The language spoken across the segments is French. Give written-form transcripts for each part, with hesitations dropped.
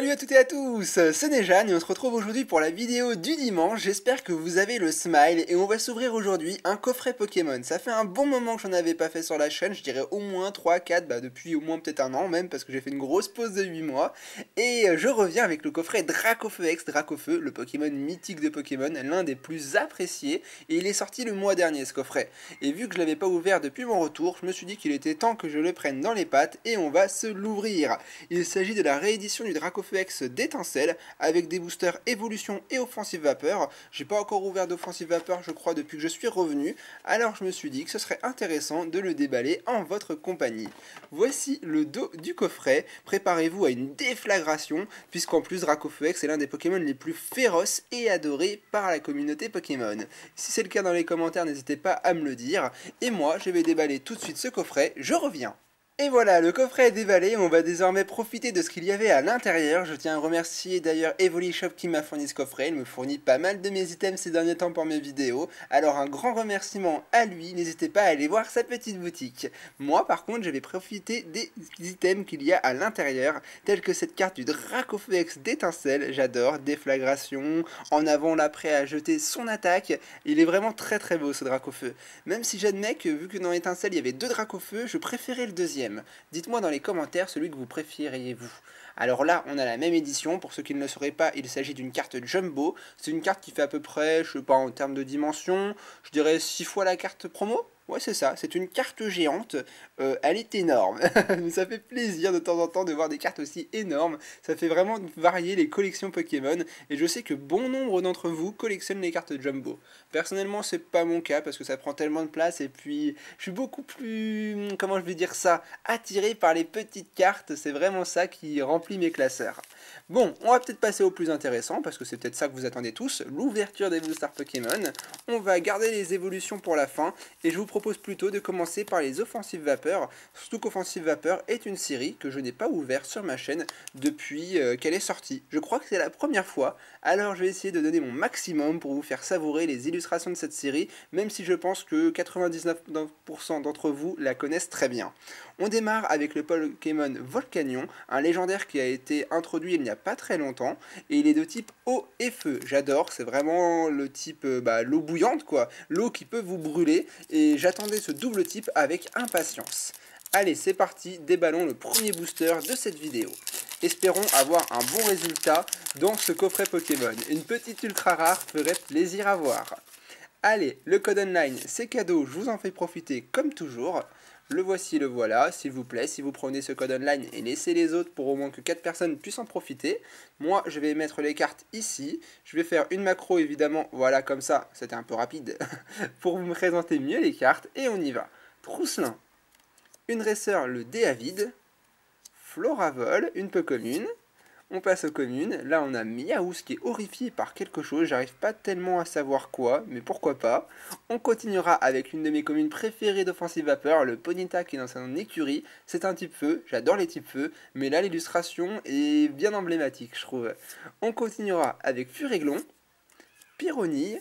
Salut à toutes et à tous, c'est Nejan et on se retrouve aujourd'hui pour la vidéo du dimanche. J'espère que vous avez le smile et on va s'ouvrir aujourd'hui un coffret Pokémon. Ça fait un bon moment que j'en avais pas fait sur la chaîne, je dirais au moins 3, 4, depuis au moins peut-être un an même parce que j'ai fait une grosse pause de 8 mois. Et je reviens avec le coffret Dracofeu X, Dracofeu, le Pokémon mythique de Pokémon, l'un des plus appréciés. Et il est sorti le mois dernier ce coffret. Et vu que je l'avais pas ouvert depuis mon retour, je me suis dit qu'il était temps que je le prenne dans les pattes et on va se l'ouvrir. Il s'agit de la réédition du Dracofeu X d'étincelle avec des boosters évolution et offensive vapeur. J'ai pas encore ouvert d'offensive vapeur je crois depuis que je suis revenu, alors je me suis dit que ce serait intéressant de le déballer en votre compagnie. Voici le dos du coffret, préparez-vous à une déflagration puisqu'en plus Dracofeu X est l'un des Pokémon les plus féroces et adorés par la communauté Pokémon. Si c'est le cas dans les commentaires n'hésitez pas à me le dire, et moi je vais déballer tout de suite ce coffret, je reviens. Et voilà, le coffret est déballé, on va désormais profiter de ce qu'il y avait à l'intérieur. Je tiens à remercier d'ailleurs Evolishop qui m'a fourni ce coffret, il me fournit pas mal de mes items ces derniers temps pour mes vidéos. Alors un grand remerciement à lui, n'hésitez pas à aller voir sa petite boutique. Moi par contre je vais profiter des items qu'il y a à l'intérieur, tels que cette carte du Dracofeu X d'étincelle, j'adore, déflagration, en avant là prêt à jeter son attaque. Il est vraiment très très beau ce Dracofeu. Même si j'admets que vu que dans l'étincelle il y avait deux Dracofeu, je préférais le deuxième. Dites-moi dans les commentaires celui que vous préfériez vous. Alors là, on a la même édition. Pour ceux qui ne le sauraient pas, il s'agit d'une carte Jumbo. C'est une carte qui fait à peu près, je sais pas, en termes de dimension, je dirais 6 fois la carte promo. Ouais, c'est ça, c'est une carte géante, elle est énorme. Ça fait plaisir de temps en temps de voir des cartes aussi énormes. Ça fait vraiment varier les collections Pokémon. Et je sais que bon nombre d'entre vous collectionnent les cartes Jumbo. Personnellement, c'est pas mon cas parce que ça prend tellement de place. Et puis, je suis beaucoup plus, comment je vais dire ça, attiré par les petites cartes. C'est vraiment ça qui remplit mes classeurs. Bon, on va peut-être passer au plus intéressant parce que c'est peut-être ça que vous attendez tous, l'ouverture des boosters Pokémon. On va garder les évolutions pour la fin et je vous propose plutôt de commencer par les offensives vapeur, surtout qu'offensive vapeur est une série que je n'ai pas ouverte sur ma chaîne depuis qu'elle est sortie. Je crois que c'est la première fois, alors je vais essayer de donner mon maximum pour vous faire savourer les illustrations de cette série, même si je pense que 99% d'entre vous la connaissent très bien. On démarre avec le Pokémon Volcanion, un légendaire qui a été introduit il n'y a pas très longtemps, et il est de type eau et feu. J'adore, c'est vraiment le type l'eau bouillante quoi, l'eau qui peut vous brûler, et j'attendais ce double type avec impatience. Allez, c'est parti, déballons le premier booster de cette vidéo. Espérons avoir un bon résultat dans ce coffret Pokémon. Une petite ultra rare ferait plaisir à voir. Allez, le code online, c'est cadeau, je vous en fais profiter comme toujours. Le voici, le voilà, s'il vous plaît, si vous prenez ce code online et laissez les autres pour au moins que 4 personnes puissent en profiter. Moi, je vais mettre les cartes ici, je vais faire une macro évidemment, voilà comme ça, c'était un peu rapide, pour vous présenter mieux les cartes, et on y va. Trousselin, une Racer, le Déavide, Floravol, une peu commune. On passe aux communes, là on a Miaouz qui est horrifié par quelque chose, j'arrive pas tellement à savoir quoi, mais pourquoi pas. On continuera avec une de mes communes préférées d'offensive vapeur, le Ponyta qui est dans son écurie, c'est un type feu, j'adore les types feu, mais là l'illustration est bien emblématique je trouve. On continuera avec Furéglon, Pyronille,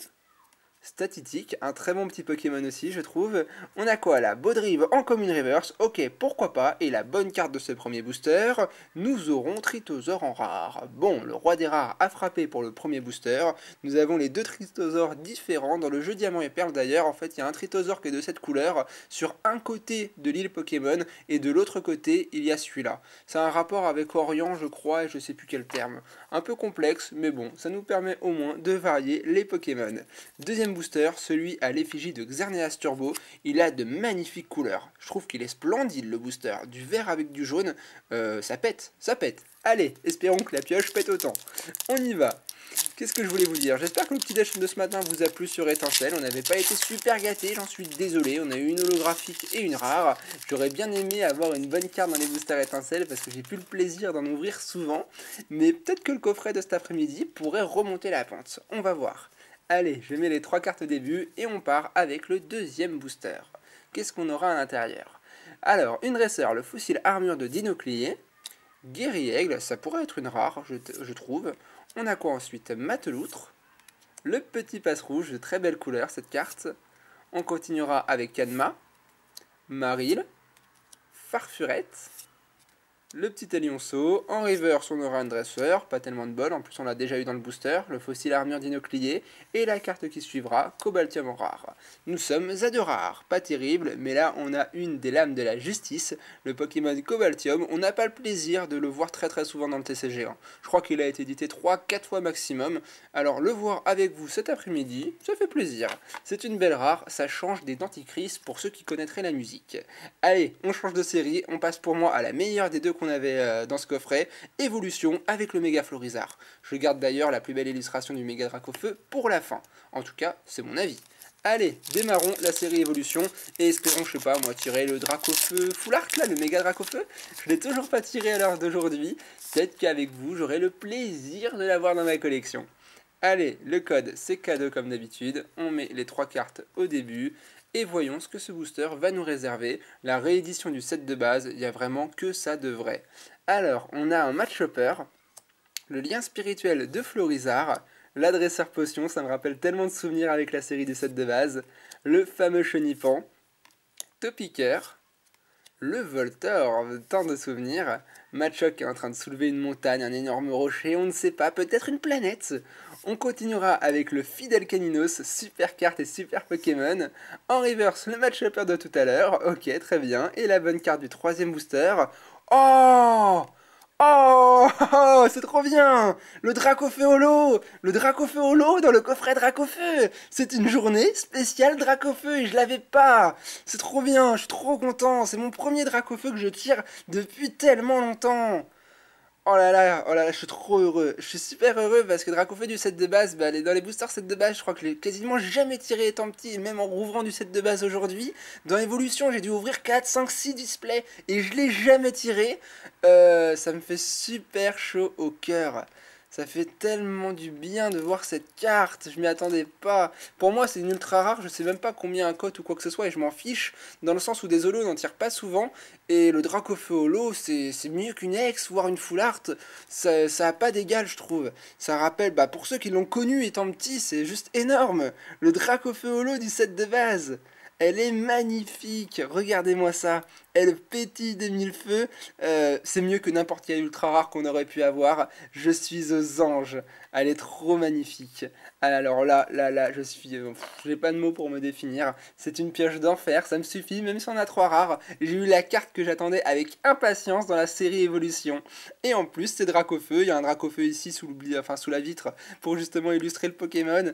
Statitique, un très bon petit Pokémon aussi je trouve. On a quoi là? Baudrive en commune reverse, ok pourquoi pas, et la bonne carte de ce premier booster, nous aurons Tritosaur en rare. Bon, le roi des rares a frappé pour le premier booster, nous avons les deux Tritosaurs différents, dans le jeu Diamant et Perle d'ailleurs, en fait il y a un Tritosaur qui est de cette couleur, sur un côté de l'île Pokémon, et de l'autre côté il y a celui-là. C'est un rapport avec Orient je crois, et je sais plus quel terme. Un peu complexe, mais bon, ça nous permet au moins de varier les Pokémon. Deuxième booster, celui à l'effigie de Xerneas Turbo, il a de magnifiques couleurs. Je trouve qu'il est splendide le booster, du vert avec du jaune, ça pète, ça pète. Allez, espérons que la pioche pète autant. On y va. Qu'est-ce que je voulais vous dire? J'espère que le petit déj de ce matin vous a plu sur Étincelle. On n'avait pas été super gâtés, j'en suis désolé. On a eu une holographique et une rare. J'aurais bien aimé avoir une bonne carte dans les boosters Étincelle parce que j'ai plus le plaisir d'en ouvrir souvent. Mais peut-être que le coffret de cet après-midi pourrait remonter la pente. On va voir. Allez, je mets les 3 cartes au début et on part avec le deuxième booster. Qu'est-ce qu'on aura à l'intérieur? Alors, une Racer, le fossile armure de Dinoclier. Guéri-Aigle, ça pourrait être une rare, je trouve. On a quoi ensuite? Mateloutre. Le petit passe-rouge, de très belle couleur cette carte. On continuera avec Yanma. Maril. Farfurette. le petit Alionso. En reverse, on aura un dresseur, pas tellement de bol, en plus on l'a déjà eu dans le booster, le fossile armure d'inoclié, et la carte qui suivra, Cobaltium en rare. Nous sommes à 2 rares, pas terrible, mais là on a une des lames de la justice, le Pokémon Cobaltium. On n'a pas le plaisir de le voir très souvent dans le TCG. Je crois qu'il a été édité 3-4 fois maximum, alors le voir avec vous cet après-midi, ça fait plaisir. C'est une belle rare, ça change des dentifrices pour ceux qui connaîtraient la musique. Allez, on change de série, on passe pour moi à la meilleure des deux qu'on avait dans ce coffret, Évolution avec le Méga Florizarre. Je garde d'ailleurs la plus belle illustration du Méga Dracofeu pour la fin. En tout cas, c'est mon avis. Allez, démarrons la série Évolution et espérons, je sais pas moi, tirer le Dracofeu Full Art là, le Méga Dracofeu. Je l'ai toujours pas tiré à l'heure d'aujourd'hui. Peut-être qu'avec vous, j'aurai le plaisir de l'avoir dans ma collection. Allez, le code c'est cadeau comme d'habitude. On met les 3 cartes au début. Et voyons ce que ce booster va nous réserver. La réédition du set de base, il n'y a vraiment que ça de vrai. Alors, on a un Match-Hopper, le lien spirituel de Florizarre, l'adresseur potion, ça me rappelle tellement de souvenirs avec la série du set de base, le fameux Chenipan, Topiqueur, le Voltor, tant de souvenirs, Machoc est en train de soulever une montagne, un énorme rocher, on ne sait pas, peut-être une planète. On continuera avec le Fidel Caninos, super carte et super Pokémon. En reverse, le Match-Hopper de tout à l'heure, ok, très bien. Et la bonne carte du 3e booster. Oh! Oh, c'est trop bien! Le Dracofeu Holo! Le Dracofeu Holo dans le coffret Dracofeu! C'est une journée spéciale Dracofeu et je l'avais pas! C'est trop bien, je suis trop content! C'est mon premier Dracofeu que je tire depuis tellement longtemps! Oh là là, je suis trop heureux. Je suis super heureux parce que Dracofeu du set de base, dans les boosters set de base, je crois que je l'ai quasiment jamais tiré étant petit, et même en rouvrant du set de base aujourd'hui. Dans Evolution, j'ai dû ouvrir 4, 5, 6 displays et je l'ai jamais tiré. Ça me fait super chaud au cœur. Ça fait tellement du bien de voir cette carte, je m'y attendais pas. Pour moi, c'est une ultra rare, je sais même pas combien un cote ou quoi que ce soit et je m'en fiche, dans le sens où des holos n'en tirent pas souvent. Et le Dracofeu holo, c'est mieux qu'une ex, voire une full art. Ça a pas d'égal, je trouve. Ça rappelle, pour ceux qui l'ont connu étant petit, c'est juste énorme. Le Dracofeu holo du set de base. Elle est magnifique, regardez-moi ça, elle pétille des mille feux, c'est mieux que n'importe quel ultra rare qu'on aurait pu avoir, je suis aux anges, elle est trop magnifique. Alors là, je suis, j'ai pas de mots pour me définir, c'est une pioche d'enfer, ça me suffit, même si on a 3 rares, j'ai eu la carte que j'attendais avec impatience dans la série Évolution. Et en plus, c'est Dracofeu, il y a un Dracofeu ici sous la vitre, pour justement illustrer le Pokémon.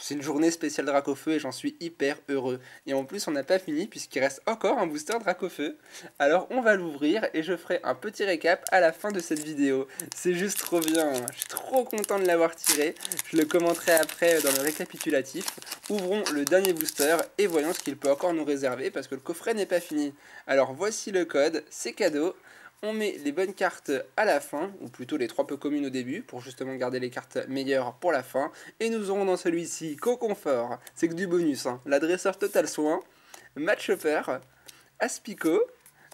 C'est une journée spéciale Dracofeu et j'en suis hyper heureux. Et en plus, on n'a pas fini puisqu'il reste encore un booster Dracofeu. Alors, on va l'ouvrir et je ferai un petit récap à la fin de cette vidéo. C'est juste trop bien, je suis trop content de l'avoir tiré. Je le commenterai après dans le récapitulatif. Ouvrons le dernier booster et voyons ce qu'il peut encore nous réserver parce que le coffret n'est pas fini. Alors, voici le code, c'est cadeau. On met les bonnes cartes à la fin, ou plutôt les 3 peu communes au début, pour justement garder les cartes meilleures pour la fin. Et nous aurons dans celui-ci Co-Confort, c'est que du bonus, l'adresseur Total Soin, Match-Hopper, Aspico,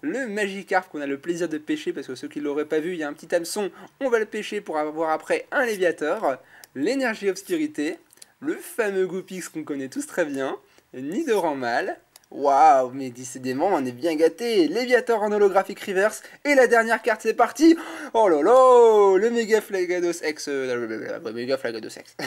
le Magikarp qu'on a le plaisir de pêcher, parce que ceux qui ne l'auraient pas vu, il y a un petit hameçon, on va le pêcher pour avoir après un Léviator, l'énergie Obscurité, le fameux Goopix qu'on connaît tous très bien, Nidoran Mâle. Waouh, mais décidément, on est bien gâté. Léviator en holographique reverse. Et la dernière carte, c'est parti. Oh là là, le Mega Flagados X. Mega Flagados X.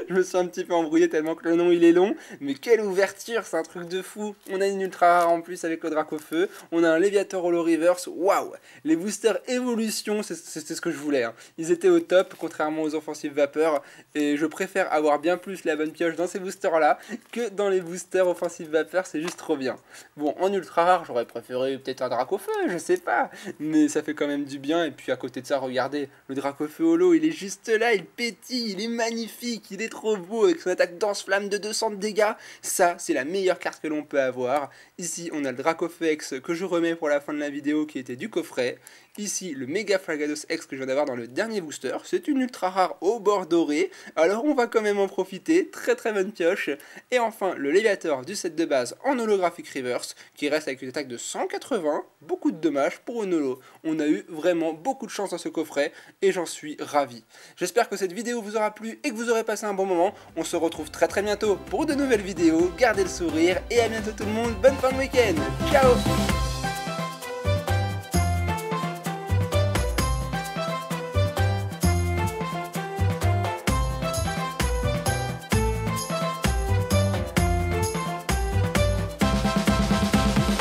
Je me suis un petit peu embrouillé tellement que le nom il est long. Mais quelle ouverture, c'est un truc de fou. On a une ultra rare en plus avec le Dracofeu. On a un Léviator holo reverse. Waouh, les boosters évolution, c'est ce que je voulais. Ils étaient au top, contrairement aux offensives vapeur. Et je préfère avoir bien plus la bonne pioche dans ces boosters là que dans les boosters offensives vapeur. C'est juste trop bien. Bon, en ultra rare, j'aurais préféré peut-être un Dracofeu, je sais pas. Mais ça fait quand même du bien. Et puis à côté de ça, regardez, le Dracofeu holo, il est juste là, il pétille, il est magnifique, il est trop beau avec son attaque danse-flamme de 200 de dégâts. Ça, c'est la meilleure carte que l'on peut avoir. Ici, on a le Dracofeu X que je remets pour la fin de la vidéo qui était du coffret. Ici, le Mega Flagados X que je viens d'avoir dans le dernier booster. C'est une ultra rare au bord doré. Alors on va quand même en profiter. Très très bonne pioche. Et enfin, le Léviator du set de base en holographique reverse qui reste avec une attaque de 180. Beaucoup de dommages pour une holo. On a eu vraiment beaucoup de chance dans ce coffret et j'en suis ravi. J'espère que cette vidéo vous aura plu et que vous aurez passé un bon moment. On se retrouve très très bientôt pour de nouvelles vidéos. Gardez le sourire et à bientôt tout le monde. Bonne fin de week-end. Ciao!